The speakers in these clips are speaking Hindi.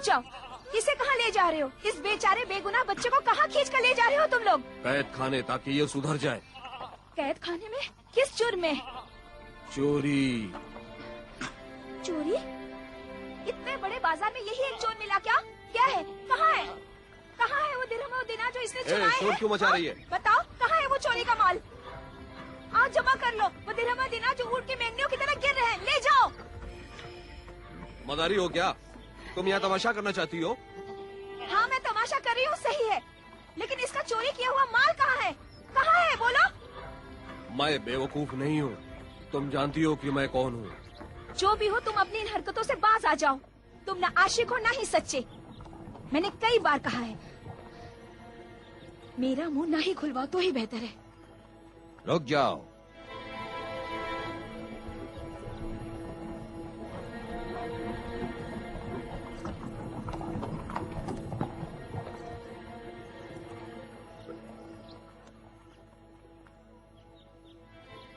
जाओ। इसे कहाँ ले जा रहे हो? इस बेचारे बेगुनाह बच्चे को कहाँ खींच कर ले जा रहे हो तुम लोग? कैद खाने, ताकि ये सुधर जाए। कैद खाने में? किस जुर्म में? चोरी। चोरी? इतने बड़े बाजार में यही एक चोर मिला क्या? क्या है? कहाँ है? कहाँ है वो दिरहम और दिनार जो इसने चुराए हैं? शोर क्यों मचा रही है? बताओ, कहाँ है वो चोरी का माल? आज जमा कर लो। वो दिरहम और दिनार जो ऊँट की मेंढियों की तरह गिर रहे हैं, ले जाओ। मदारी हो क्या? तुम यहाँ तमाशा करना चाहती हो? हाँ, मैं तमाशा कर रही हूँ, सही है, लेकिन इसका चोरी किया हुआ माल कहाँ है? कहाँ है, बोलो। मैं बेवकूफ नहीं हूँ, तुम जानती हो कि मैं कौन हूँ। जो भी हो, तुम अपनी इन हरकतों से बाज आ जाओ। तुम ना आशिक हो, ना ही सच्चे। मैंने कई बार कहा है, मेरा मुंह ना ही खुलवाओ तो ही बेहतर है। रुक जाओ।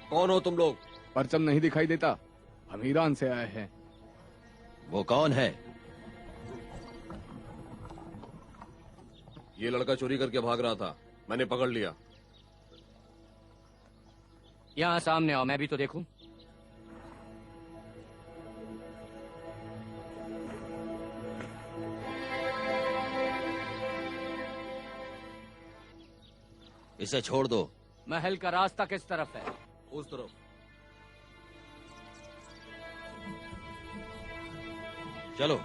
कौन हो तुम लोग? परचम नहीं दिखाई देता? हम ईरान से आए हैं। वो कौन है? ये लड़का चोरी करके भाग रहा था, मैंने पकड़ लिया। यहाँ सामने आओ, मैं भी तो देखूं। इसे छोड़ दो। महल का रास्ता किस तरफ है? उस तरफ। चलो।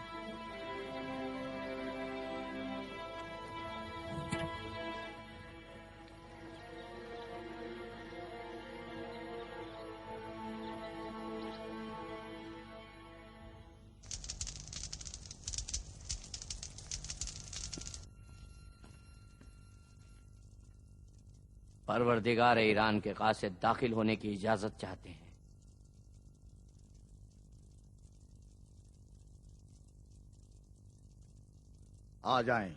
परवरदिगार ईरान के कासिद दाखिल होने की इजाजत चाहते हैं। आ जाएं।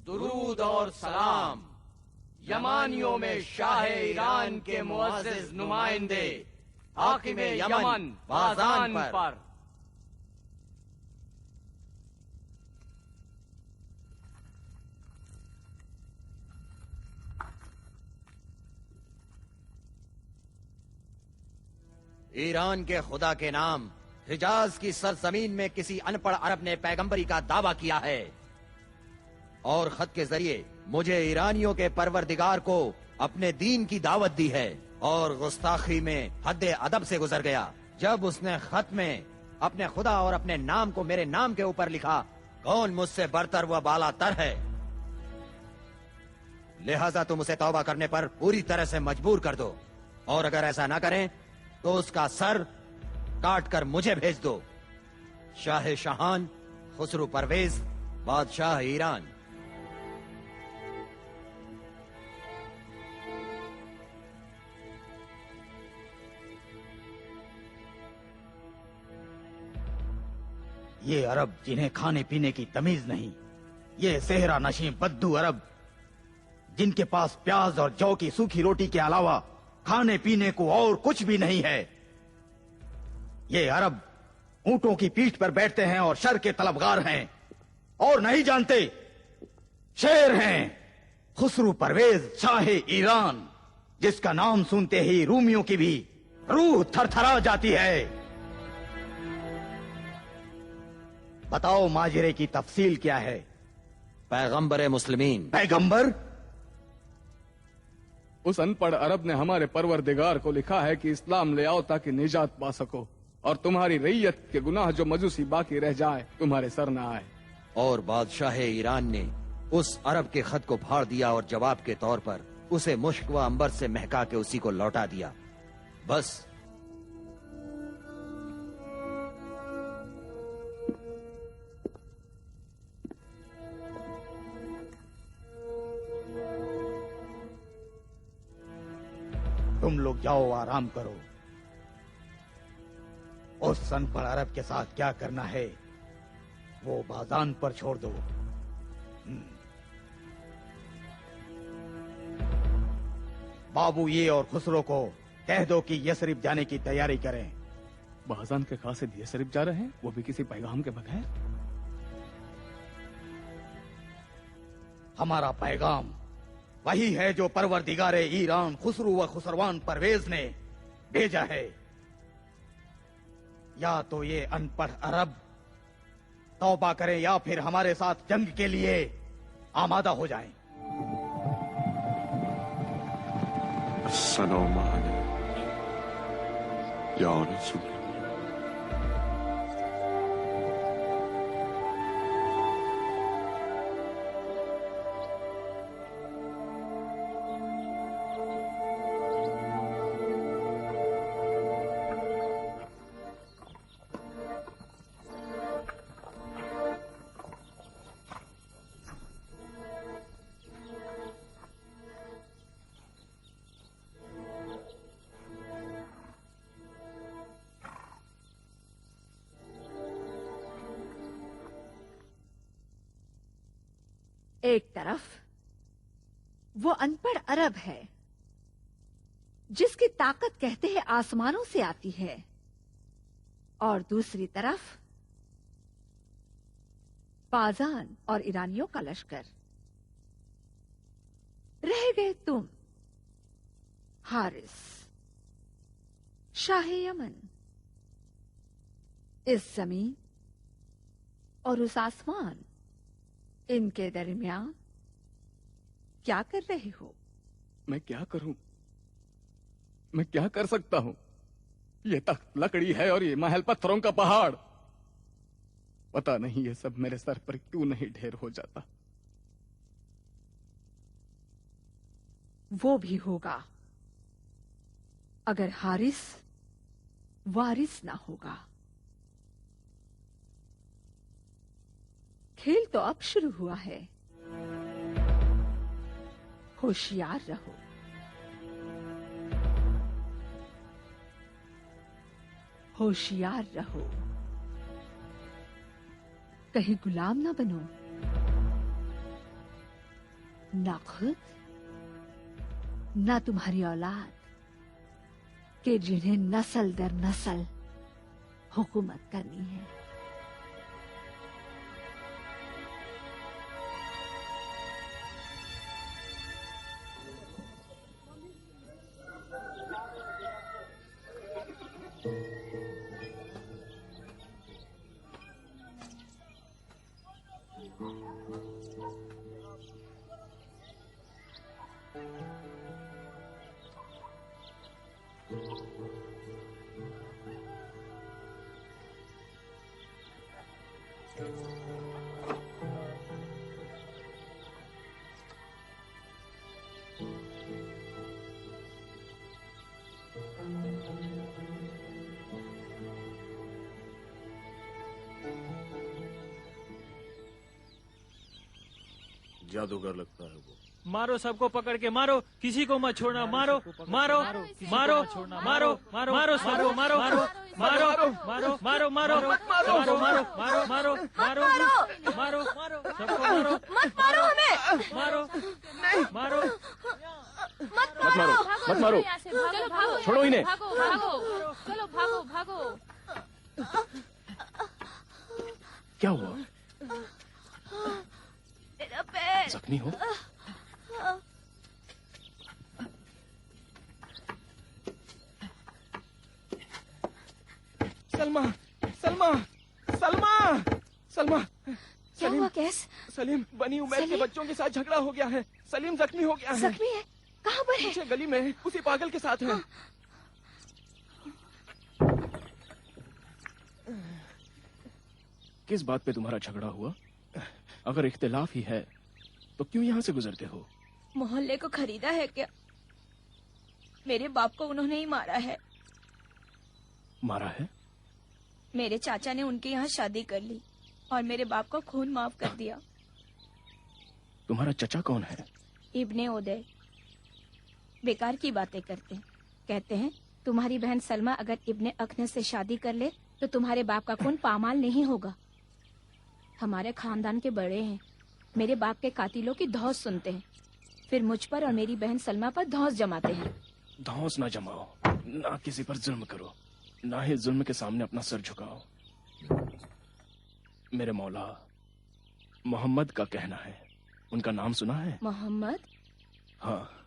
दुरूद और सलाम यमानियों में शाह ईरान के मुअज़्ज़िज़ नुमाइंदे हाकिम यमन बाज़ान पर। ईरान के खुदा के नाम हिजाज की सरजमीन में किसी अनपढ़ अरब ने पैगंबरी का दावा किया है और खत के जरिए मुझे ईरानियों के परवरदिगार को अपने दीन की दावत दी है और गुस्ताखी में हद अदब से गुजर गया जब उसने खत में अपने खुदा और अपने नाम को मेरे नाम के ऊपर लिखा। कौन मुझसे बरतर व बालातर है? लिहाजा तुम उसे तौबा करने पर पूरी तरह से मजबूर कर दो और अगर ऐसा ना करें तो उसका सर काट कर मुझे भेज दो। शाह शहान खुसरू परवेज, बादशाह ईरान। ये अरब जिन्हें खाने पीने की तमीज नहीं, ये सेहरा नशी बद्दू अरब जिनके पास प्याज और जौ की सूखी रोटी के अलावा खाने पीने को और कुछ भी नहीं है। ये अरब ऊंटों की पीठ पर बैठते हैं और शर के तलबगार हैं और नहीं जानते शेर हैं खुसरू परवेज शाह ईरान, जिसका नाम सुनते ही रूमियों की भी रूह थरथरा जाती है। बताओ माजरे की तफसील क्या है? पैगंबर मुस्लिमीन। पैगंबर? उस अनपढ़ अरब ने हमारे परवरदिगार को लिखा है कि इस्लाम ले आओ ताकि निजात पा सको और तुम्हारी रैयत के गुनाह जो मजूसी बाकी रह जाए तुम्हारे सर न आए। और बादशाह ईरान ने उस अरब के खत को फाड़ दिया और जवाब के तौर पर उसे मुश्क व अंबर से महका के उसी को लौटा दिया। बस। तुम लोग जाओ, आराम करो। उस अनपढ़ अरब के साथ क्या करना है वो बाजान पर छोड़ दो। बाबू ये और खुसरो को कह दो कि यसरिफ जाने की तैयारी करें। बाजान के कासिद यसरिफ जा रहे हैं, वो भी किसी पैगाम के बगैर? हमारा पैगाम वही है जो परवरदिगारे ईरान खुसरू व खुसरवान परवेज ने भेजा है। या तो ये अनपढ़ अरब तौबा करें या फिर हमारे साथ जंग के लिए आमादा हो जाएं। अस्सलाम अलैकुम या रसूल। एक तरफ वो अनपढ़ अरब है जिसकी ताकत कहते हैं आसमानों से आती है, और दूसरी तरफ बाजान और ईरानियों का लश्कर। रह गए तुम, हारिस, शाह यमन। इस जमीन और उस आसमान, इनके दरमियान क्या कर रहे हो? मैं क्या करूं? मैं क्या कर सकता हूं? ये तख्त लकड़ी है और ये महल पत्थरों का पहाड़। पता नहीं ये सब मेरे सर पर क्यों नहीं ढेर हो जाता। वो भी होगा अगर हारिस वारिस ना होगा। खेल तो अब शुरू हुआ है, होशियार रहो। होशियार रहो, कहीं गुलाम ना बनो, ना खुद ना तुम्हारी औलाद के जिन्हें नस्ल दर नस्ल हुकूमत करनी है। जादूगर लगता है वो। मारो, सबको पकड़ के मारो, किसी को मत छोड़ना। मारो मारो मारो मारो मारो मारो सबको मारो मारो मारो मारो मारो मारो मारो मारो मारो मारो मारो मारो सबको मारो। मत मारो हमें, मारो मारो मत मारो, मत मारो, चलो भागो, छोड़ो इन्हें। भागो भागो, चलो भागो भागो। क्या हुआ? मेरा पैर जख्मी हो? सलमा, सलमा, सलमा, सलमा। क्या हुआ कैस? सलीम बनी उमैर के बच्चों के साथ झगड़ा हो गया है। सलीम जख्मी हो गया है। जख्मी है? कहाँ पर है? पीछे गली में उसी पागल के साथ है। किस बात पे तुम्हारा झगड़ा हुआ? अगर इख्तिलाफ ही है तो क्यों यहाँ से गुजरते हो? मोहल्ले को खरीदा है क्या? मेरे बाप को उन्होंने ही मारा है। मारा है? मेरे चाचा ने उनके यहाँ शादी कर ली और मेरे बाप को खून माफ कर दिया। तुम्हारा चचा कौन है? इब्ने उदय। बेकार की बातें करते हैं। कहते हैं तुम्हारी बहन सलमा अगर इब्ने अखनस से शादी कर ले तो तुम्हारे बाप का खून पामाल नहीं होगा। हमारे खानदान के बड़े हैं, मेरे बाप के कातिलों की धौंस सुनते हैं, फिर मुझ पर और मेरी बहन सलमा पर धौंस जमाते हैं। धौंस ना जमाओ, ना किसी पर जुल्म करो, ना ही जुल्म के सामने अपना सर झुकाओ। मेरे मौला मोहम्मद का कहना है, उनका नाम सुना है? मोहम्मद? हाँ।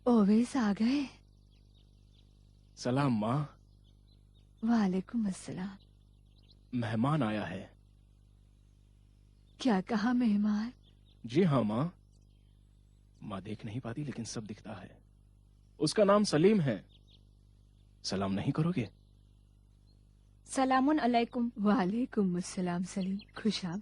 ओवैस आ गए? सलाम माँ। वालेकुम अस्सलाम। मेहमान आया है। क्या कहा मेहमान? जी हाँ माँ। माँ देख नहीं पाती लेकिन सब दिखता है। उसका नाम सलीम है। सलाम नहीं करोगे? सलामुन अलैकुम। वालेकुम अस्सलाम सलीम, खुश आमद।